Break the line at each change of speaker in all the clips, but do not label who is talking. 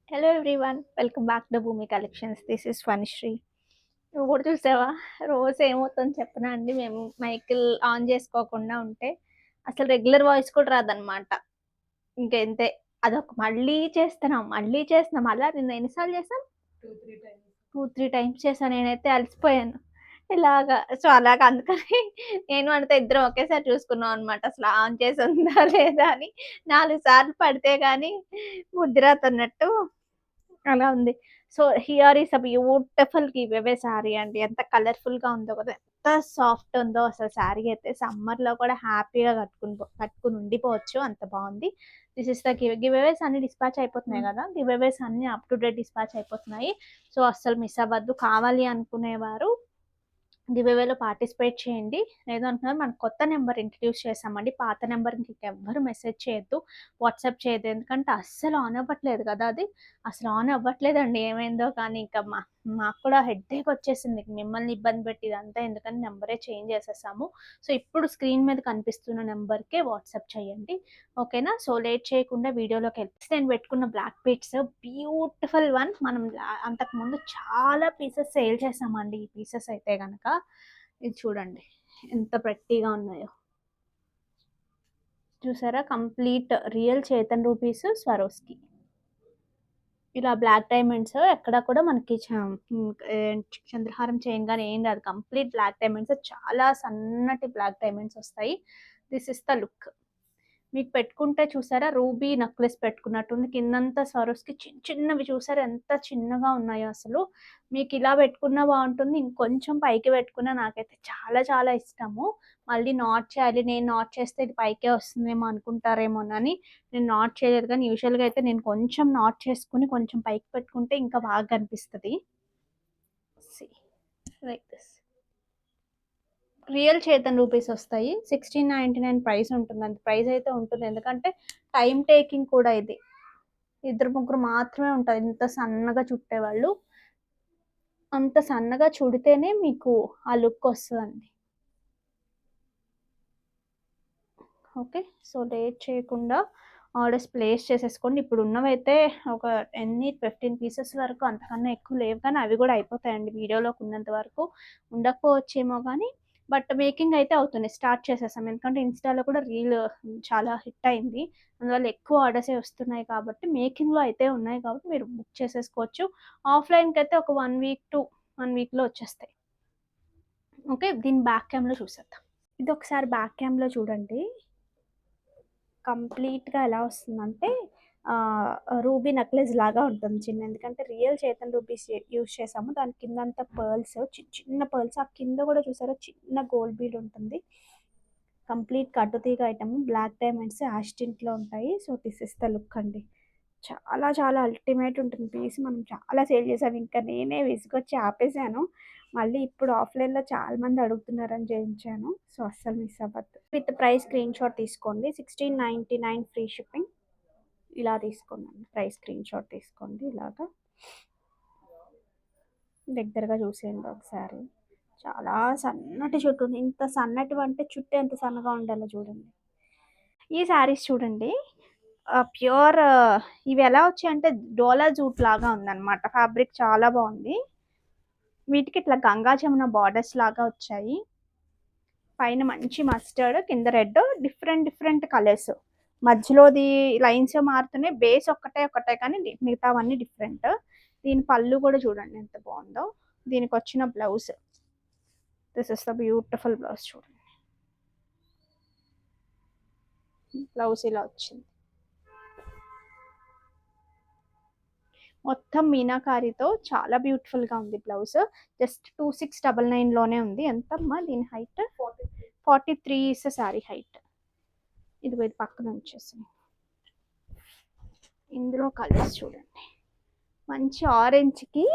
Hello everyone, welcome back to Bhoomi collections. This is Phanishree. నువ్వు కూడా చూసావా? రోజు ఏమవుతుందో చెప్పనా అండి, మేము మైకిల్ ఆన్ చేసుకోకుండా ఉంటే అసలు రెగ్యులర్ వాయిస్ కూడా రాదనమాట. ఇంకెంతే. అదొక మళ్ళీ చేస్తున్నాం. అలా నిన్న ఎన్నిసార్లు చేసాం? 2, 3 టైమ్స్ చేశాను. నేనైతే అలసిపోయాను. ఇలాగా సో, అలాగా అందుకని నేను అనిత ఇద్దరం ఒకేసారి చూసుకున్నాం అనమాట. అసలు ఆన్ చేసి ఉందా లేదా అని. 4 సార్లు పడితే గాని బుద్ధి రాదన్నట్టు అలా ఉంది. So, here is a beautiful give away sorry అండి. ఎంత కలర్‌ఫుల్‌గా ఉందో కదా! ఎంత సాఫ్ట్ ఉందో అసలు సారీ అయితే సమ్మర్‌లో కూడా హ్యాపీగా కట్టుకొని ఉండిపోవచ్చు. అంత బావుంది. దిస్ ఇస్ ద గివ్ అవేస్ అన్ని డిస్పాచ్ అయిపోతున్నాయి కదా! గివ్ అవేస్ అన్ని అప్ టు డేట్ డిస్పాచ్ అయిపోతున్నాయి. సో, అస్సలు మిస్ అవ్వద్దు. కావాలి అనుకునేవారు గివ్ అవేలో పార్టిసిపేట్ చేయండి. లేదు అంటున్నారు, మనం కొత్త నెంబర్ ఇంట్రడ్యూస్ చేశామండి. పాత నెంబర్‌కి ఇంకెవ్వరు మెసేజ్ చేయొద్దు. వాట్సాప్ చేయొద్దు. ఎందుకంటే అస్సలు ఆన్ అవ్వట్లేదు కదా అది. అసలు ఆన్ అవ్వట్లేదండి. ఏమైందో కానీ ఇంకా మాకు కూడా హెడ్‌ఏక్ వచ్చేసింది. మిమ్మల్ని ఇబ్బంది పెట్టి ఇదంతా ఎందుకని నెంబరే చేంజ్ చేసేసాము. సో, ఇప్పుడు స్క్రీన్ మీద కనిపిస్తున్న నెంబర్‌కే వాట్సాప్ చేయండి. ఓకేనా? సో, లేట్ చేయకుండా వీడియోలోకెళ్ళిపోయి నేను పెట్టుకున్న బ్లాక్ బీడ్స్ బ్యూటిఫుల్ వన్. మనం అంతకుముందు చాలా పీసెస్ సేల్ చేసామండి. ఈ పీసెస్ అయితే గనక ఇది చూడండి ఎంత ప్రెట్టీగా ఉన్నాయో. చూసారా? Complete real Chetan rupees Swarovski. ఇలా బ్లాక్ డైమండ్స్ ఎక్కడ కూడా మనకి చంద్రహారం చైన్ గాని ఏం రాదు. కంప్లీట్ బ్లాక్ డైమండ్స్, చాలా సన్నటి బ్లాక్ డైమండ్స్ వస్తాయి. This is the look. మీకు పెట్టుకుంటే చూసారా రూబీ నెక్లెస్ పెట్టుకున్నట్టుంది. కిందంతా స్వరోస్కి చిన్నవి చూసారా ఎంత చిన్నగా ఉన్నాయో అసలు. మీకు ఇలా పెట్టుకున్నా బాగుంటుంది. ఇంకొంచెం పైకి పెట్టుకున్నా నాకైతే చాలా చాలా ఇష్టము. మళ్ళీ నాట్ చేయాలి. నేను నాట్ చేస్తే ఇది పైకే వస్తుందేమో అనుకుంటారేమోనని నేను నాట్ చేయలేదు. కానీ యూజువల్గా అయితే నేను కొంచెం నాట్ చేసుకుని కొంచెం పైకి పెట్టుకుంటే ఇంకా బాగా కనిపిస్తుంది. Like this real Chetan rupees వస్తాయి. 1699 ప్రైస్ ఉంటుంది. అంత ప్రైస్ అయితే ఉంటుంది. ఎందుకంటే టైం టేకింగ్ కూడా ఇది. ఇద్దరు ముగ్గురు మాత్రమే ఉంటారు ఇంత సన్నగా చుట్టేవాళ్ళు. అంత సన్నగా చుడితేనే మీకు ఆ లుక్ వస్తుందండి. ఓకే. సో, లేట్ చేయకుండా ఆర్డర్స్ ప్లేస్ చేసేసుకోండి. ఇప్పుడు ఉన్నవైతే ఒక 15 పీసెస్ వరకు, అంతకన్నా ఎక్కువ లేవు. కానీ అవి కూడా అయిపోతాయండి. వీడియోలోకి ఉన్నంత వరకు ఉండకపోవచ్చేమో కానీ బట్ మేకింగ్ అయితే అవుతుంది. స్టార్ట్ చేసేసాం. ఎందుకంటే ఇన్‌స్టాలో కూడా రీల్ చాలా హిట్ అయింది. అందువల్ల ఎక్కువ ఆర్డర్సే వస్తున్నాయి కాబట్టి మేకింగ్‌లో అయితే ఉన్నాయి కాబట్టి మీరు బుక్ చేసేసుకోవచ్చు. ఆఫ్‌లైన్‌కి అయితే ఒక 1 వీక్‌లో వచ్చేస్తాయి. ఓకే. దీని బ్యాక్ క్యామ్‌లో చూసేద్దాం. ఇది ఒకసారి బ్యాక్ క్యామ్‌లో చూడండి. కంప్లీట్‌గా ఎలా వస్తుందంటే రూబీ నెక్లెస్ లాగా ఉంటుంది చిన్న. ఎందుకంటే రియల్ చేతన్ రూబీస్ యూజ్ చేసాము. దాని కిందంతా పర్ల్స్, చిన్న పర్ల్స్. ఆ కింద కూడా చూసారా చిన్న గోల్డ్ బీడ్ ఉంటుంది. కంప్లీట్ కట్టుతీగ ఐటమ్. బ్లాక్ డైమండ్స్ యాష్ టింట్‌లో ఉంటాయి. So, this is the look అండి. చాలా చాలా అల్టిమేట్ ఉంటుంది పీస్. మనం చాలా సేల్ చేసాం. ఇంకా నేనే విసుగొచ్చి ఆపేసాను. మళ్ళీ ఇప్పుడు ఆఫ్‌లైన్‌లో చాలా మంది అడుగుతున్నారని చేయించాను. సో, అస్సలు మిస్ అవ్వద్దు. విత్ ప్రైస్ స్క్రీన్ షాట్ తీసుకోండి. 1699 ఫ్రీ షిప్పింగ్. ఇలా తీసుకోండి. ప్రైస్ స్క్రీన్ షాట్ తీసుకోండి. ఇలాగా దగ్గరగా చూసేయండి ఒకసారి. చాలా సన్నటి చుట్టు ఉంది. ఇంత సన్నటివంటే చుట్టు ఎంత సన్నగా ఉండాలో చూడండి. ఈ శారీస్ చూడండి. ప్యూర్ ఇవి ఎలా వచ్చాయంటే డోలా జూట్ లాగా ఉందన్నమాట. ఫ్యాబ్రిక్ చాలా బాగుంది. వీటికి ఇట్లా గంగా జమున బార్డర్స్ లాగా వచ్చాయి. పైన మంచి మస్టర్డ్, కింద రెడ్, డిఫరెంట్ డిఫరెంట్ కలర్స్. మధ్యలోది లైన్స్ మారుతున్నాయి. బేస్ ఒక్కటే కానీ మిగతావన్నీ డిఫరెంట్. దీని పళ్ళు కూడా చూడండి ఎంత బాగుందో. దీనికి వచ్చిన blouse, this is the beautiful blouse. చూడండి బ్లౌజ్ ఇలా వచ్చింది. మొత్తం మీనాకారితో చాలా బ్యూటిఫుల్ గా ఉంది బ్లౌజ్. జస్ట్ 2699 లోనే ఉంది. ఎంతమ్మా దీని హైట్? 43 is sorry height. ఇది పక్కన వచ్చేసి ఇందులో కలర్స్ చూడండి. మంచి ఆరెంజ్కి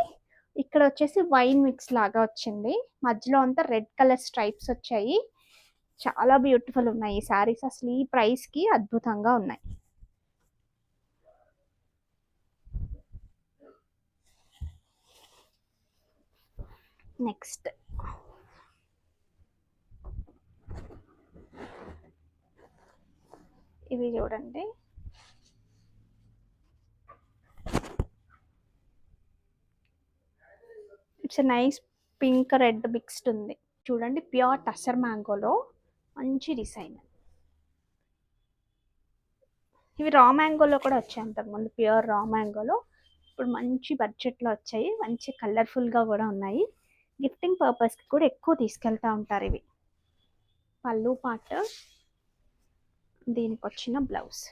ఇక్కడ వచ్చేసి వైన్ మిక్స్ లాగా వచ్చింది. మధ్యలో అంతా రెడ్ కలర్ స్ట్రైప్స్ వచ్చాయి. చాలా బ్యూటిఫుల్ ఉన్నాయి ఈ శారీస్. అసలు ఈ ప్రైస్కి అద్భుతంగా ఉన్నాయి. నెక్స్ట్ ఇవి చూడండి. It's nice pink red mixed ఉంది. చూడండి ప్యూర్ టస్సర్ మ్యాంగోలో మంచి డిజైన్. ఇవి రా మ్యాంగోలో కూడా వచ్చాయి అంతకుముందు, ప్యూర్ రా మ్యాంగోలో. ఇప్పుడు మంచి బడ్జెట్లో వచ్చాయి, మంచి కలర్ఫుల్గా కూడా ఉన్నాయి. గిఫ్టింగ్ పర్పస్కి కూడా ఎక్కువ తీసుకెళ్తూ ఉంటారు ఇవి. పళ్ళు పార్ట్, దీనికి వచ్చిన blouse.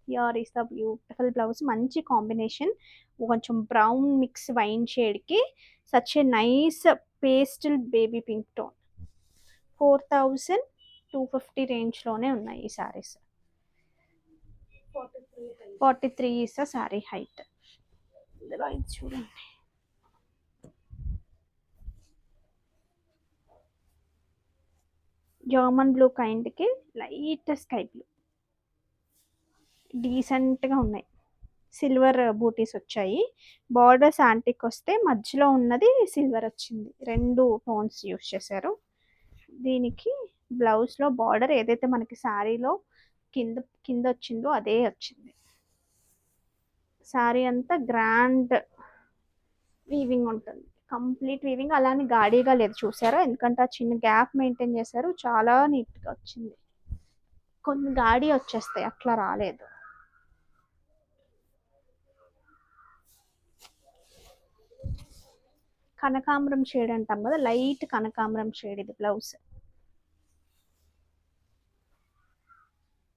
Here is the beautiful blouse. మంచి కాంబినేషన్, కొంచెం బ్రౌన్ మిక్స్ వైన్ షేడ్కి such a nice pastel baby pink tone. 4250 రేంజ్లోనే ఉన్నాయి ఈ saris. 43 is the sari height. ఇందులో ఇది చూడండి, జర్మన్ బ్లూ కైండ్కి లైట్ స్కై బ్లూ, డీసెంట్గా ఉన్నాయి. సిల్వర్ బూటీస్ వచ్చాయి. బార్డర్స్ యాంటిక్ వస్తే మధ్యలో ఉన్నది సిల్వర్ వచ్చింది. 2 టోన్స్ యూస్ చేశారు. దీనికి బ్లౌజ్లో బార్డర్ ఏదైతే మనకి శారీలో కింద కింద వచ్చిందో అదే వచ్చింది. శారీ అంతా గ్రాండ్ వీవింగ్ ఉంటుంది, కంప్లీట్ వీవింగ్. అలానే గాడీగా లేదు చూసారా, ఎందుకంటే ఆ చిన్న గ్యాప్ మెయింటైన్ చేశారు. చాలా నీట్గా వచ్చింది. కొన్ని గాడి వచ్చేస్తాయి, అట్లా రాలేదు. కనకాంబరం షేడ్ అంటాం కదా, లైట్ కనకాంబరం షేడ్ ఇది బ్లౌజ్.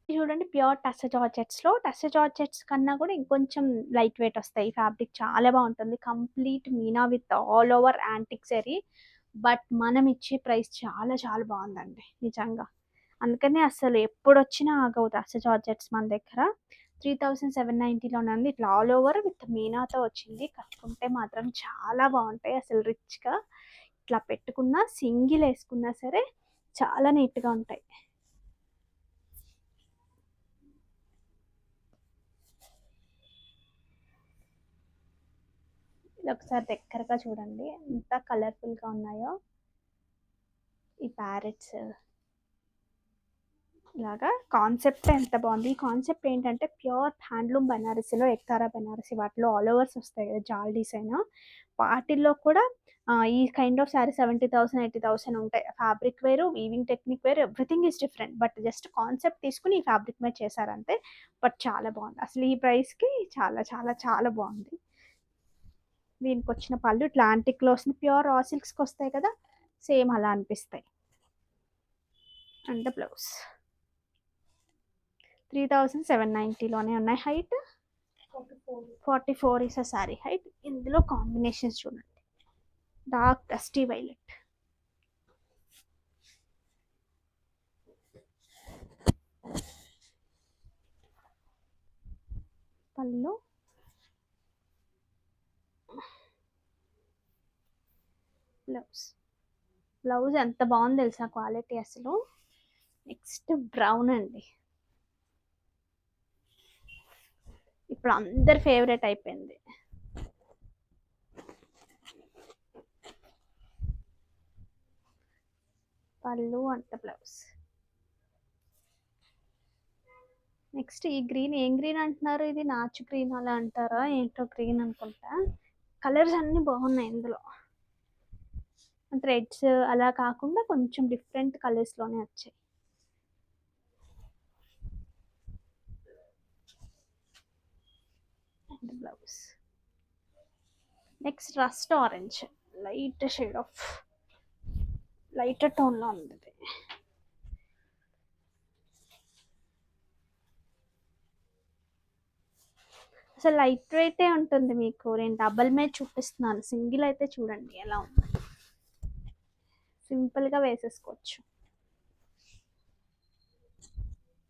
చూడండి ప్యూర్ టస్సర్ జార్జెట్స్లో, టస్సర్ జార్జెట్స్ కన్నా కూడా ఇంకొంచెం లైట్ వెయిట్ వస్తాయి. ఫ్యాబ్రిక్ చాలా బాగుంటుంది, complete Meena with all over antique zari. But మనం ఇచ్చే ప్రైస్ చాలా చాలా బాగుందండి నిజంగా. అందుకనే అసలు ఎప్పుడు వచ్చినా ఆగవు టస్సర్ జార్జెట్స్ మన దగ్గర. 3790లోనే ఉంది. ఇట్లా ఆల్ ఓవర్ విత్ మీనాతో వచ్చింది. కట్టుకుంటే మాత్రం చాలా బాగుంటాయి అసలు, రిచ్గా. ఇట్లా పెట్టుకున్నా సింగిల్ వేసుకున్నా సరే చాలా నీట్గా ఉంటాయి. ఇది ఒకసారి దగ్గరగా చూడండి ఎంత కలర్ఫుల్గా ఉన్నాయో ఈ ప్యారెట్స్. ఇలాగా కాన్సెప్ట్ ఎంత బాగుంది. ఈ కాన్సెప్ట్ ఏంటంటే ప్యూర్ హ్యాండ్లూమ్ బనారసీలో, ఎక్తారా బనారసీ వాటిలో ఆల్ ఓవర్స్ వస్తాయి కదా జాల్ డిజైన్, వాటిల్లో కూడా ఈ కైండ్ ఆఫ్ శారీ 70,000 80,000 ఉంటాయి. ఫ్యాబ్రిక్ వేరు, వీవింగ్ టెక్నిక్ వేరు, everything is different. But just concept తీసుకుని ఈ ఫ్యాబ్రిక్ మీద చేశారంతే. బట్ చాలా బాగుంది అసలు, ఈ ప్రైస్కి చాలా చాలా చాలా బాగుంది. దీనికి వచ్చిన పళ్ళు ఇట్లా యాంటిక్లో వస్తుంది. ప్యూర్ రా సిల్క్స్కి వస్తాయి కదా, సేమ్ అలా అనిపిస్తాయి. అండ్ బ్లౌజ్ 3790లోనే ఉన్నాయి. Height 44 is a sari height. ఇందులో కాంబినేషన్స్ చూడండి, డార్క్ డస్టీ వైలెట్, పళ్ళు, బ్లౌజ్ ఎంత బాగుంది తెలుసా క్వాలిటీ అసలు. నెక్స్ట్ బ్రౌన్ అండి, ఇప్పుడు అందరి ఫేవరెట్ అయిపోయింది. పళ్ళు అంట బ్లౌజ్. నెక్స్ట్ ఈ గ్రీన్, ఏం గ్రీన్ అంటున్నారు, ఇది నాచు గ్రీన్ అలా అంటారా ఏంటో, గ్రీన్ అనుకుంటా. కలర్స్ అన్నీ బాగున్నాయి ఇందులో, థ్రెడ్స్ అలా కాకుండా కొంచెం డిఫరెంట్ కలర్స్లోనే వచ్చాయి. And blouse. Next rust orange, light shade of lighter టోన్లో ఉంది. అసలు లైట్ వెయిటే ఉంటుంది మీకు. నేను డబల్ మీద చూపిస్తున్నాను, సింగిల్ అయితే చూడండి ఎలా ఉంది, సింపుల్గా వేసేసుకోవచ్చు.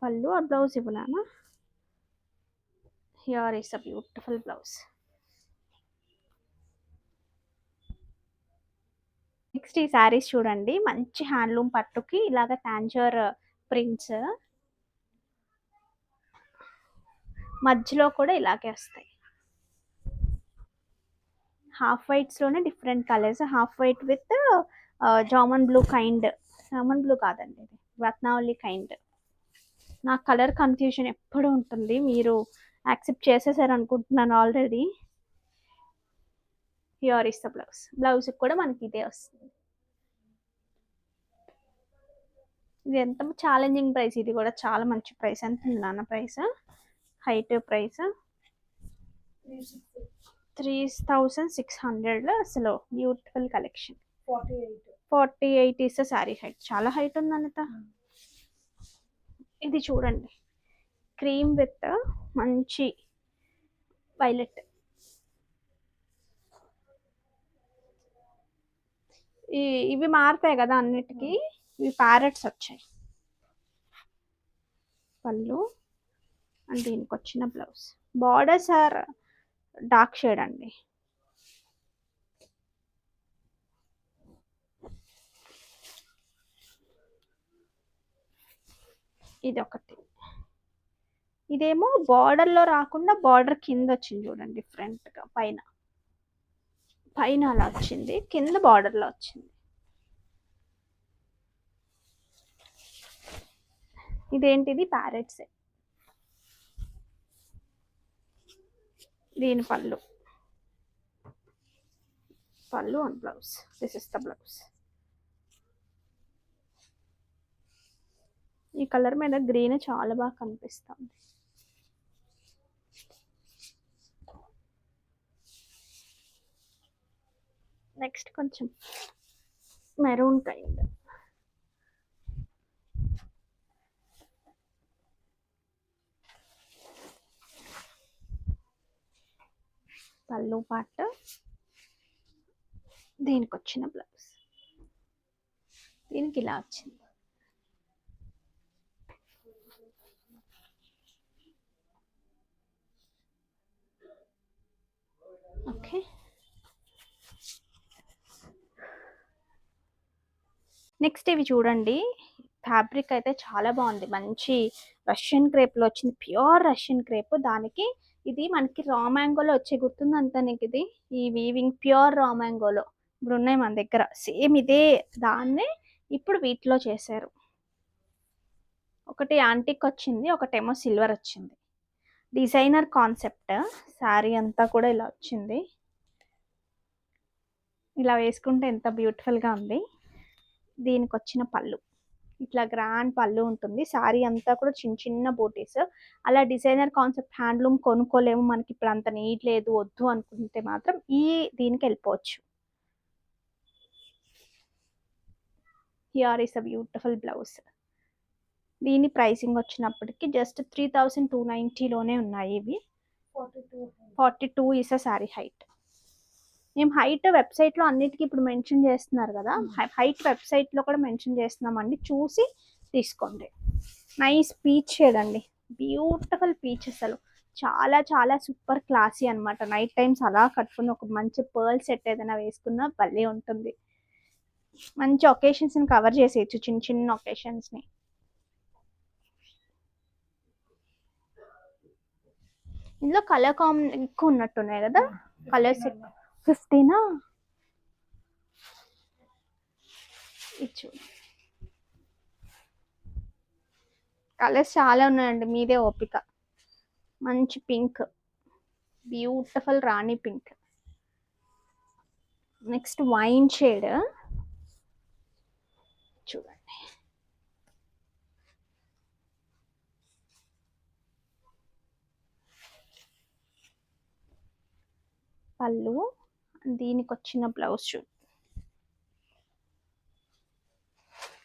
పళ్ళు ఆ బ్లౌజ్ ఇవ్వలేమా. Here is a beautiful blouse. Next ఈ శారీస్ చూడండి, మంచి హ్యాండ్లూమ్ పట్టుకి ఇలాగ టాంజర్ ప్రింట్స్, మధ్యలో కూడా ఇలాగే వస్తాయి. హాఫ్ వైట్స్లోనే different colours, half white with jamun blue kind, jamun blue కాదండి ఇది రత్నావళి కైండ్. నా కలర్ కన్ఫ్యూజన్ ఎప్పుడు ఉంటుంది, మీరు యాక్సెప్ట్ చేసేసారు అనుకుంటున్నాను already. Here is the blouse. Blouse కూడా మనకి ఇదే వస్తుంది. ఇది ఎంత ఛాలెంజింగ్ ప్రైస్, ఇది కూడా చాలా మంచి ప్రైస్. ఎంత ఉంది నాన్న ప్రైస్? Height price 3600. అసలు beautiful collection. 48 is sari height. చాలా హైట్ ఉంది అన్నట. ఇది చూడండి, క్రీమ్ విత్ మంచి వైలెట్. ఇవి మారుతాయి కదా అన్నిటికీ. ఇవి ప్యారెట్స్ వచ్చాయి. పళ్ళు అండ్ దీనికి వచ్చిన blouse. Borders are dark shade అండి. ఇది ఒకటి. ఇదేమో బార్డర్ లో రాకుండా బార్డర్ కింద వచ్చింది చూడండి, డిఫరెంట్ గా. పైన అలా వచ్చింది, కింద బార్డర్ లో వచ్చింది. ఇదేంటిది? ప్యారెట్స్. దీని పళ్ళు and blouse. This is the blouse. ఈ కలర్ మీద గ్రీన్ చాలా బాగా కనిపిస్తుంది. నెక్స్ట్ కొంచెం మెరూన్ కైండ్. పళ్ళు పార్ట్, దీనికి వచ్చిన బ్లౌజ్. దీనికి ఇలా వచ్చింది. ఓకే, నెక్స్ట్ ఇవి చూడండి. ఫ్యాబ్రిక్ అయితే చాలా బాగుంది. మంచి రష్యన్ క్రేప్లో వచ్చింది, ప్యూర్ రష్యన్ క్రేప్. దానికి ఇది మనకి రా మ్యాంగోలో వచ్చే, గుర్తుందంతా నీకు ఇది? ఈ వీవింగ్ ప్యూర్ రా మ్యాంగోలో ఇప్పుడు ఉన్నాయి మన దగ్గర. సేమ్ ఇదే దాన్నే ఇప్పుడు వీటిలో చేశారు. ఒకటి యాంటిక్ వచ్చింది, ఒకటేమో సిల్వర్ వచ్చింది. Designer concept. శారీ అంతా కూడా ఇలా వచ్చింది. ఇలా వేసుకుంటే ఎంత బ్యూటిఫుల్గా ఉంది. దీనికి వచ్చిన పళ్ళు ఇట్లా గ్రాండ్ పళ్ళు ఉంటుంది. శారీ అంతా కూడా చిన్న చిన్న బూటీస్. అలా డిజైనర్ కాన్సెప్ట్ హ్యాండ్లూమ్ కొనుక్కోలేము, మనకి ఇప్పుడు అంత నీట్ లేదు వద్దు అనుకుంటే మాత్రం దీనికి వెళ్ళిపోవచ్చు. Here is a beautiful blouse. దీని ప్రైసింగ్ వచ్చినప్పటికి జస్ట్ 3290లోనే ఉన్నాయి ఇవి. 42 ఈస్ అ శారీ హైట్. మేము హైట్ వెబ్సైట్లో అన్నిటికీ ఇప్పుడు మెన్షన్ చేస్తున్నారు కదా, హైట్ వెబ్సైట్లో కూడా మెన్షన్ చేస్తున్నామండి, చూసి తీసుకోండి. నైస్ పీచ్ షేడ్ అండి, బ్యూటిఫుల్ పీచ్. అసలు చాలా చాలా సూపర్ క్లాసీ అనమాట. నైట్ టైమ్స్ అలా కట్టుకుని ఒక మంచి పర్ల్ సెట్ ఏదైనా వేసుకున్నా భలే ఉంటుంది. మంచి ఒకేషన్స్ని కవర్ చేసేయచ్చు, చిన్న చిన్న ఒకేషన్స్ని. ఇందులో కలర్ కాంబినేషన్ ఎక్కువ ఉన్నట్టున్నాయి కదా, కలర్స్. 15 ఇచ్చు. కలర్స్ చాలా ఉన్నాయండి, మీదే ఓపిక. మంచి pink, beautiful rani pink. Next wine shade చూడండి. పళ్ళు, దీనికి వచ్చిన బ్లౌజ్ చూడండి.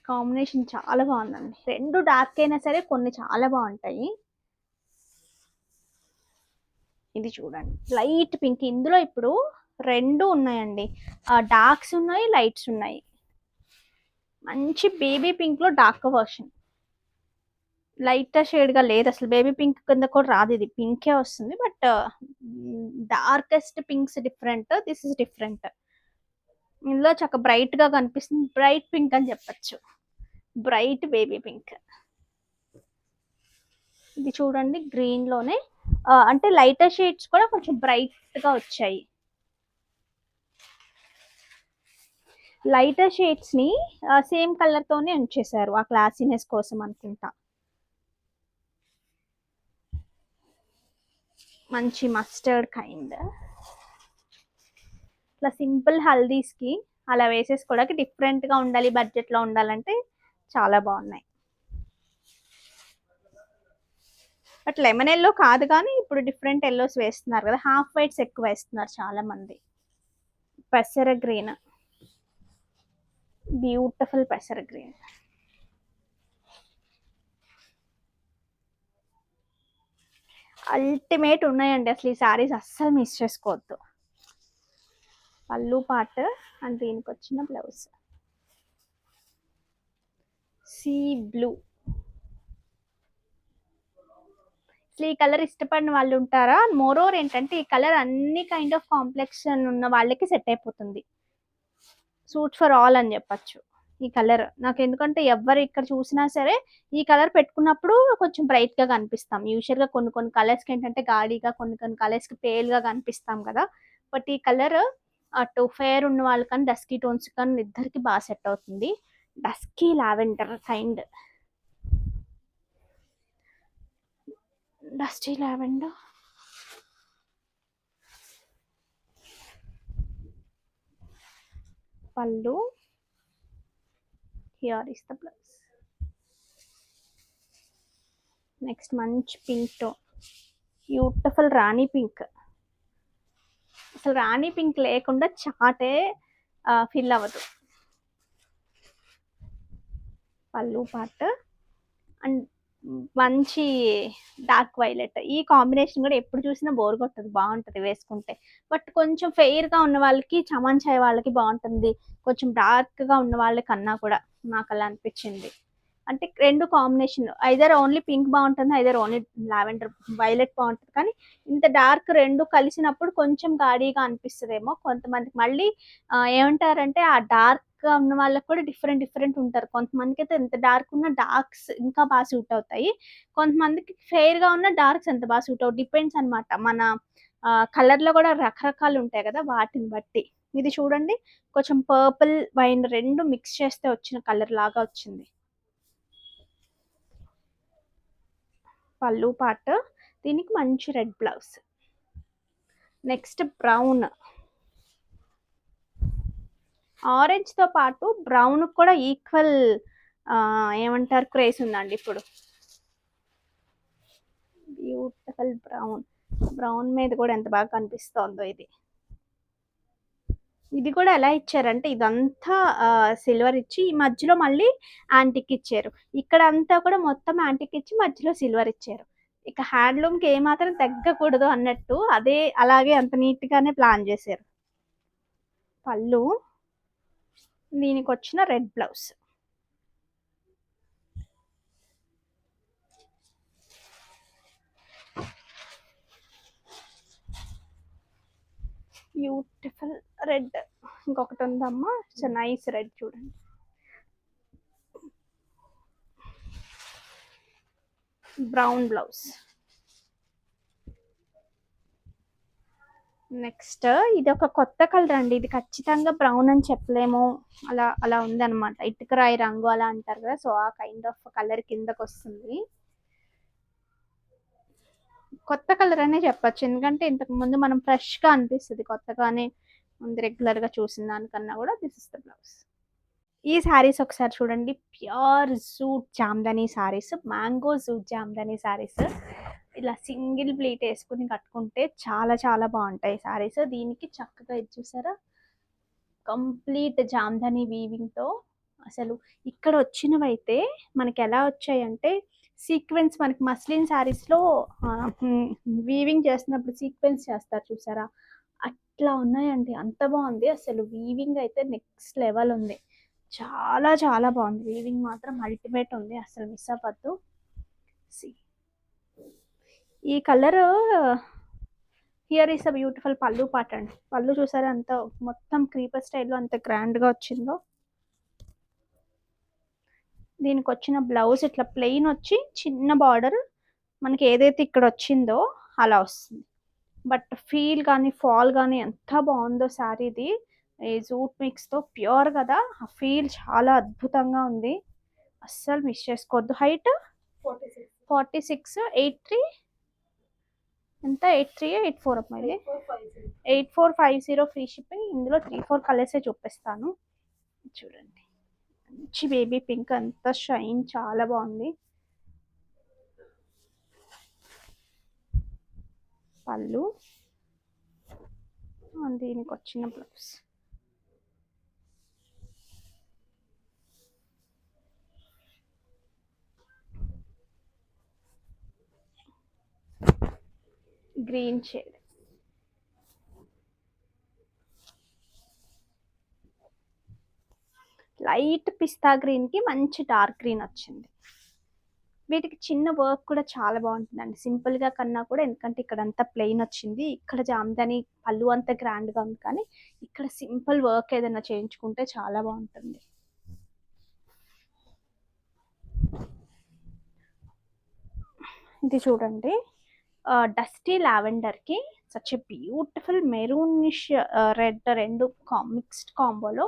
కాంబినేషన్ చాలా బాగుందండి. రెండు డార్క్ అయినా సరే కొన్ని చాలా బాగుంటాయి. ఇది చూడండి, లైట్ పింక్. ఇందులో ఇప్పుడు రెండు ఉన్నాయండి, డార్క్స్ ఉన్నాయి, లైట్స్ ఉన్నాయి. మంచి బేబీ పింక్ లో డార్క్ వర్షన్. లైట్ షేడ్ గా లేదు అసలు, బేబీ పింక్ కింద కూడా రాదు, ఇది పింకే వస్తుంది. But darkest pinks different, this is different. ఇందులో చక్కగా బ్రైట్ గా కనిపిస్తుంది, బ్రైట్ పింక్ అని చెప్పచ్చు, బ్రైట్ బేబీ పింక్. ఇది చూడండి, గ్రీన్ లోనే అంటే లైటర్ షేడ్స్ కూడా కొంచెం బ్రైట్ గా వచ్చాయి. లైటర్ షేడ్స్ ని సేమ్ కలర్ తోనే ఉంచేశారు, ఆ క్లాసీనెస్ కోసం అనుకుంటా. మంచి మస్టర్డ్ కైండ్. ఇట్లా సింపుల్ హల్దీస్కి అలా వేసేసుకోవడానికి డిఫరెంట్గా ఉండాలి, బడ్జెట్లో ఉండాలంటే చాలా బాగున్నాయి. బట్ లెమన్ ఎల్లో కాదు కానీ ఇప్పుడు డిఫరెంట్ ఎల్లోస్ వేస్తున్నారు కదా, హాఫ్ వైట్స్ ఎక్కువ వేస్తున్నారు చాలా మంది. పెసర గ్రీన్, బ్యూటిఫుల్ పెసర గ్రీన్. అల్టిమేట్ ఉన్నాయండి అసలు ఈ శారీస్, అస్సలు మిస్ చేసుకోవద్దు. పళ్ళు పార్ట్ అండ్ దీనికి వచ్చిన బ్లౌజ్ సీ బ్లూ. అసలు ఈ కలర్ ఇష్టపడిన వాళ్ళు ఉంటారా? మోరోవర్ ఏంటంటే ఈ కలర్ అన్ని కైండ్ ఆఫ్ కాంప్లెక్షన్ ఉన్న వాళ్ళకి సెట్ అయిపోతుంది, సూట్ ఫర్ ఆల్ అని చెప్పచ్చు ఈ కలర్. నాకు ఎందుకంటే ఎవరు ఇక్కడ చూసినా సరే ఈ కలర్ పెట్టుకున్నప్పుడు కొంచెం బ్రైట్ గా కనిపిస్తాం. యూజువల్ గా కొన్ని కొన్ని కలర్స్ కి ఏంటంటే గాడిగా, కొన్ని కొన్ని కలర్స్ కి పేల్ గా కనిపిస్తాం కదా. బట్ ఈ కలర్ అటు ఫేర్ ఉన్న వాళ్ళు కానీ డస్కీ టోన్స్ కానీ ఇద్దరికి బాగా సెట్ అవుతుంది. Dusky lavender kind, dusty lavender. పళ్ళు, here is the blouse. Next మంచి pink tone, beautiful rani pink. అసలు రాణి పింక్ లేకుండా చాటే ఫిల్ అవ్వదు. పళ్ళు పార్ట్ అండ్ మంచి డార్క్ వైలెట్. ఈ కాంబినేషన్ కూడా ఎప్పుడు చూసినా బోర్ కొట్టదు, బాగుంటుంది వేసుకుంటే. బట్ కొంచెం ఫెయిర్గా ఉన్న వాళ్ళకి, చమన్ చాయ్ వాళ్ళకి బాగుంటుంది, కొంచెం డార్క్గా ఉన్న వాళ్ళకన్నా కూడా నాకు అలా అనిపించింది. అంటే రెండు కాంబినేషన్, ఐదర్ ఓన్లీ పింక్ బాగుంటుంది, ఐదర్ ఓన్లీ లావెండర్ వైలెట్ బాగుంటుంది. కానీ ఇంత డార్క్ రెండు కలిసినప్పుడు కొంచెం గాడీగా అనిపిస్తుందేమో కొంతమందికి. మళ్ళీ ఏమంటారంటే ఆ డార్క్ గా ఉన్న వాళ్ళకి కూడా డిఫరెంట్ డిఫరెంట్ ఉంటారు. కొంతమందికి అయితే ఎంత డార్క్ ఉన్న డార్క్స్ ఇంకా బాగా సూట్ అవుతాయి, కొంతమందికి ఫెయిర్ గా ఉన్న డార్క్స్ ఎంత బాగా సూట్ అవుతాయి. డిపెండ్స్ అనమాట. మన కలర్ లో కూడా రకరకాలు ఉంటాయి కదా, వాటిని బట్టి. ఇది చూడండి, కొంచెం పర్పుల్ వైన్ రెండు మిక్స్ చేస్తే వచ్చిన కలర్ లాగా వచ్చింది. పళ్ళు పార్ట్, దీనికి మంచి red blouse. Next brown, orange తో పాటు బ్రౌన్ కూడా ఈక్వల్ ఏమంటారు క్రేజ్ ఉందండి ఇప్పుడు. బ్యూటిఫుల్ బ్రౌన్, బ్రౌన్ మీద కూడా ఎంత బాగా కనిపిస్తుందో ఇది. ఇది కూడా ఎలా ఇచ్చారంటే ఇదంతా సిల్వర్ ఇచ్చి ఈ మధ్యలో మళ్ళీ యాంటిక్ ఇచ్చారు. ఇక్కడ అంతా కూడా మొత్తం యాంటిక్ ఇచ్చి మధ్యలో సిల్వర్ ఇచ్చారు. ఇక హ్యాండ్లూమ్కి ఏమాత్రం తగ్గకూడదు అన్నట్టు అదే అలాగే అంత నీట్ గానే ప్లాన్ చేశారు. పళ్ళు, దీనికి వచ్చిన రెడ్ బ్లౌజ్. Beautiful red. ఇంకొకటి ఉందమ్మా, ఇట్స్ నైస్ రెడ్ చూడండి. Brown blouse. నెక్స్ట్ ఇది ఒక కొత్త కలర్ అండి, ఇది ఖచ్చితంగా బ్రౌన్ అని చెప్పలేము, అలా అలా ఉంది అనమాట. ఇటుకరాయి రంగు అలా అంటారు కదా, సో ఆ కైండ్ ఆఫ్ కలర్ కిందకు వస్తుంది. కొత్త కలర్ అనే చెప్పచ్చు, ఎందుకంటే ఇంతకు ముందు మనం ఫ్రెష్ గా అనిపిస్తుంది, కొత్తగానే ఉంది రెగ్యులర్ గా చూసిన దానికన్నా కూడా. This is the blouse. ఈ శారీస్ ఒకసారి చూడండి, pure jute Jamdani saris, mango jute Jamdani saris. ఇలా సింగిల్ ప్లీట్ వేసుకుని కట్టుకుంటే చాలా చాలా బాగుంటాయి శారీస్. దీనికి చక్కగా ఇది చూసారా, కంప్లీట్ జామ్దాని వీవింగ్తో. అసలు ఇక్కడ వచ్చినవైతే మనకి ఎలా వచ్చాయంటే సీక్వెన్స్, మనకి మస్లిన్ శారీస్లో వీవింగ్ చేస్తున్నప్పుడు సీక్వెన్స్ చేస్తారు చూసారా, అట్లా ఉన్నాయండి. అంత బాగుంది అసలు, వీవింగ్ అయితే నెక్స్ట్ లెవెల్ ఉంది, చాలా చాలా బాగుంది. వీవింగ్ మాత్రం అల్టిమేట్ ఉంది, అసలు మిస్ అవ్వద్దు. ఈ colour, here is a beautiful పళ్ళు పాట అండి. పళ్ళు చూసారా అంత మొత్తం క్రీపర్ స్టైల్లో అంత గ్రాండ్గా వచ్చిందో. దీనికి వచ్చిన బ్లౌజ్ ఇట్లా ప్లెయిన్ వచ్చి చిన్న బార్డర్ మనకి ఏదైతే ఇక్కడ వచ్చిందో అలా వస్తుంది. బట్ ఫీల్ కానీ ఫాల్ కానీ ఎంత బాగుందో శారీది, ఈ జూట్ మిక్స్తో ప్యూర్ కదా, ఆ ఫీల్ చాలా అద్భుతంగా ఉంది, అస్సలు మిస్ చేసుకోవద్దు. హైట్ 46, 83, ఎంత 8384 అమ్మాయి 8450 ఫ్రీ షిప్పింగ్. ఇందులో 3-4 కలర్సే చూపిస్తాను చూడండి. మంచి బేబీ పింక్, అంత షైన్ చాలా బాగుంది. పళ్ళు, దీనికి వచ్చిన బ్లౌజ్. గ్రీన్ షేడ్, లైట్ పిస్తా గ్రీన్ కి మంచి డార్క్ గ్రీన్ వచ్చింది. వీటికి చిన్న వర్క్ కూడా చాలా బాగుంటుందండి, సింపుల్ గా కన్నా కూడా. ఎందుకంటే ఇక్కడ అంతా ప్లెయిన్ వచ్చింది, ఇక్కడ జామ్దాని పళ్ళు అంతా గ్రాండ్ గా ఉంది, కానీ ఇక్కడ సింపుల్ వర్క్ ఏదైనా చేయించుకుంటే చాలా బాగుంటుంది. ఇది చూడండి, డస్టీ లావెండర్ కి such a beautiful maroonish red, రెండు మిక్స్డ్ కాంబోలో.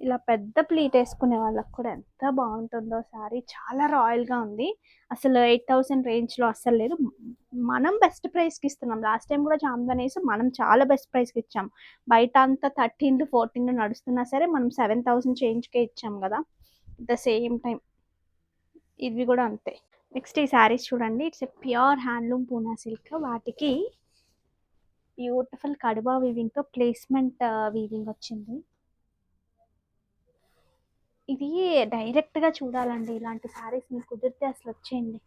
ఇలా పెద్ద ప్లీట్ వేసుకునే వాళ్ళకి కూడా ఎంత బాగుంటుందో సారీ. చాలా రాయల్గా ఉంది. అసలు 8000 రేంజ్లో అస్సలు లేదు. మనం బెస్ట్ ప్రైస్కి ఇస్తున్నాం. లాస్ట్ టైం కూడా జామ్దాని వేసి మనం చాలా బెస్ట్ ప్రైస్కి ఇచ్చాం. బయట అంతా 13-14 నడుస్తున్నా సరే మనం 7000 చేంజ్కే ఇచ్చాం కదా. ద సేమ్ టైం ఇవి కూడా అంతే. నెక్స్ట్ ఈ శారీస్ చూడండి, it's a pure handloom Poona silk. వాటికి బ్యూటిఫుల్ కడుబా వీవింగ్తో ప్లేస్మెంట్ వీవింగ్ వచ్చింది. ఇది డైరెక్ట్గా చూడాలండి, ఇలాంటి శారీస్ మీకు కుదిరితే అసలు వచ్చేయండి.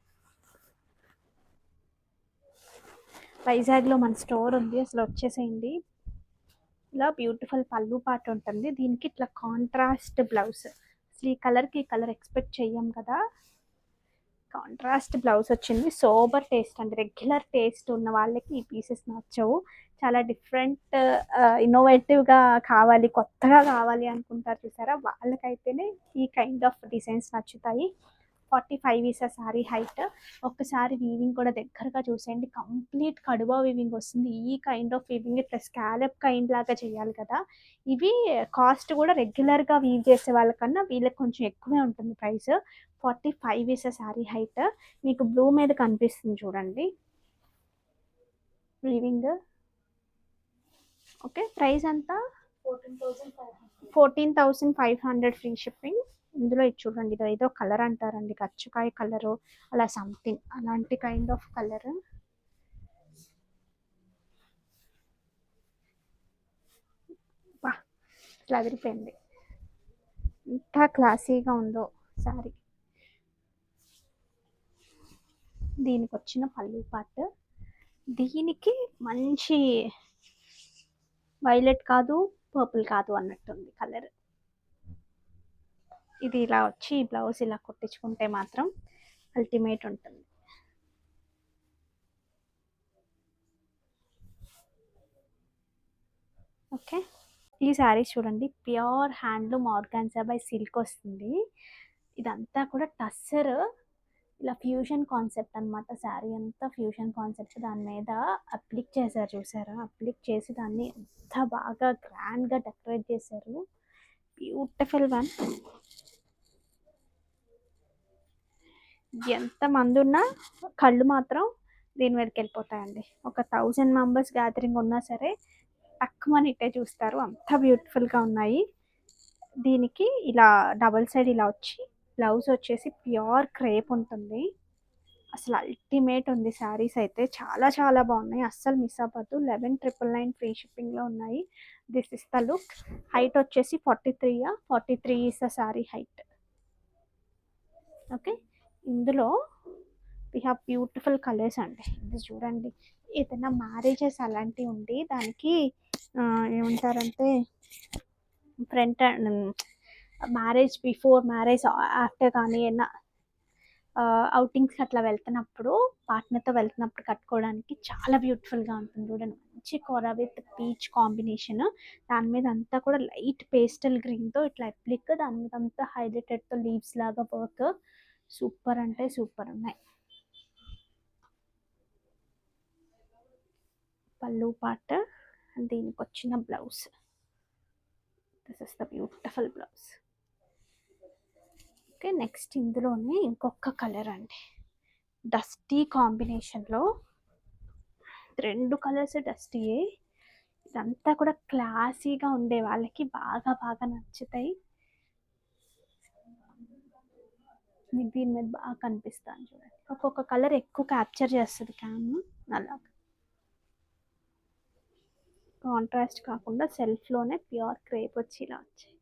వైజాగ్లో మన స్టోర్ ఉంది, అసలు వచ్చేసేయండి. ఇలా బ్యూటిఫుల్ పళ్ళు పాట ఉంటుంది, దీనికి ఇట్లా కాంట్రాస్ట్ బ్లౌజ్. అసలు ఈ కలర్కి ఈ కలర్ ఎక్స్పెక్ట్ చెయ్యం కదా. కాంట్రాస్ట్ బ్లౌజ్ వచ్చింది. సోబర్ టేస్ట్ అండి, రెగ్యులర్ టేస్ట్ ఉన్న వాళ్ళకి ఈ పీసెస్ నచ్చవు. చాలా డిఫరెంట్, ఇన్నోవేటివ్గా కావాలి, కొత్తగా కావాలి అనుకుంటారు చూసారా, వాళ్ళకైతేనే ఈ కైండ్ ఆఫ్ డిజైన్స్ నచ్చుతాయి. 45 ఈస్ సారీ హైట్. ఒక్కసారి వీవింగ్ కూడా దగ్గరగా చూసేయండి, కంప్లీట్ కడువా వీవింగ్ వస్తుంది. ఈ కైండ్ ఆఫ్ వీవింగ్ ఇట్లా స్కాలప్ కైండ్ లాగా చేయాలి కదా. ఇవి కాస్ట్ కూడా రెగ్యులర్గా వీవ్ చేసే వాళ్ళకన్నా వీళ్ళకి కొంచెం ఎక్కువే ఉంటుంది ప్రైస్. 45 is sorry height. మీకు బ్లూ మీద కనిపిస్తుంది చూడండి వీవింగ్. ఓకే, ప్రైస్ అంతా 14,500 ఫ్రీ షిప్పింగ్. ఇందులో ఇది చూడండి, ఇది ఏదో కలర్ అంటారండి, కచ్చకాయ కలరు అలా సంథింగ్, అలాంటి కైండ్ ఆఫ్ కలర్. ఇట్లా అదిరిపోయింది, ఇంకా క్లాసీగా ఉందో సారీ. దీనికి వచ్చిన పళ్ళు పార్ట్, దీనికి మంచి వైలెట్ కాదు పర్పుల్ కాదు అన్నట్టుంది కలర్. ఇది ఇలా వచ్చి బ్లౌజ్ ఇలా కుట్టించుకుంటే మాత్రం అల్టిమేట్ ఉంటుంది. ఓకే, ఈ శారీస్ చూడండి, pure handloom organza by silk వస్తుంది. ఇదంతా కూడా టస్సర్, ఇలా ఫ్యూజన్ కాన్సెప్ట్ అనమాట. శారీ అంతా ఫ్యూజన్ కాన్సెప్ట్, దాని మీద అప్లిక్ చేశారు చూసారా, అప్లిక్ చేసి దాన్ని ఎంత బాగా గ్రాండ్గా డెకరేట్ చేశారు. Beautiful one. ఎంతమంది ఉన్నా కళ్ళు మాత్రం దీని మీదకి వెళ్ళిపోతాయండి. ఒక 1000 మెంబర్స్ గ్యాదరింగ్ ఉన్నా సరే తక్కువ ఇట్టే చూస్తారు, అంత బ్యూటిఫుల్గా ఉన్నాయి. దీనికి ఇలా డబల్ సైడ్ ఇలా వచ్చి బ్లౌజ్ వచ్చేసి ప్యూర్ క్రేప్ ఉంటుంది. అసలు అల్టిమేట్ ఉంది శారీస్ అయితే, చాలా చాలా బాగున్నాయి, అస్సలు మిస్ అవ్వద్దు. 11,999 ఫ్రీ షిప్పింగ్లో ఉన్నాయి. This is the look. Height వచ్చేసి 43 is the sari height. Okay, ఇందులో వీ హ్యావ్ బ్యూటిఫుల్ కలర్స్ అండి. ఇది చూడండి, ఏదైనా మ్యారేజెస్ అలాంటివి ఉండి దానికి ఏమంటారంటే front and marriage before marriage after కానీ ఏమన్నా అవుటింగ్స్కి అట్లా వెళ్తున్నప్పుడు పార్ట్నర్తో వెళ్తున్నప్పుడు కట్టుకోవడానికి చాలా బ్యూటిఫుల్గా ఉంటుంది. చూడండి, మంచి కోరా విత్ పీచ్ కాంబినేషన్, దాని మీద అంతా కూడా లైట్ పేస్టల్ గ్రీన్తో ఇట్లా అప్లిక్, దాని మీద అంతా హైలైటెడ్తో లీవ్స్ లాగా వర్క్. సూపర్ అంటే సూపర్ ఉన్నాయి. పళ్ళు పార్ట్, దీనికి వచ్చిన blouse. This is the beautiful blouse. Okay, next ఇందులోనే ఇంకొక కలర్ అండి, డస్టీ కాంబినేషన్లో. రెండు కలర్స్ డస్టీయే. ఇదంతా కూడా క్లాసీగా ఉండే వాళ్ళకి బాగా బాగా నచ్చుతాయి. మీకు దీని మీద బాగా కనిపిస్తాను చూడండి, ఒక్కొక్క కలర్ ఎక్కువ క్యాప్చర్ చేస్తుంది క్యామ్. అలా కాంట్రాస్ట్ కాకుండా సెల్ఫ్లోనే ప్యూర్ క్రేప్ వచ్చి ఇలా వచ్చాయి.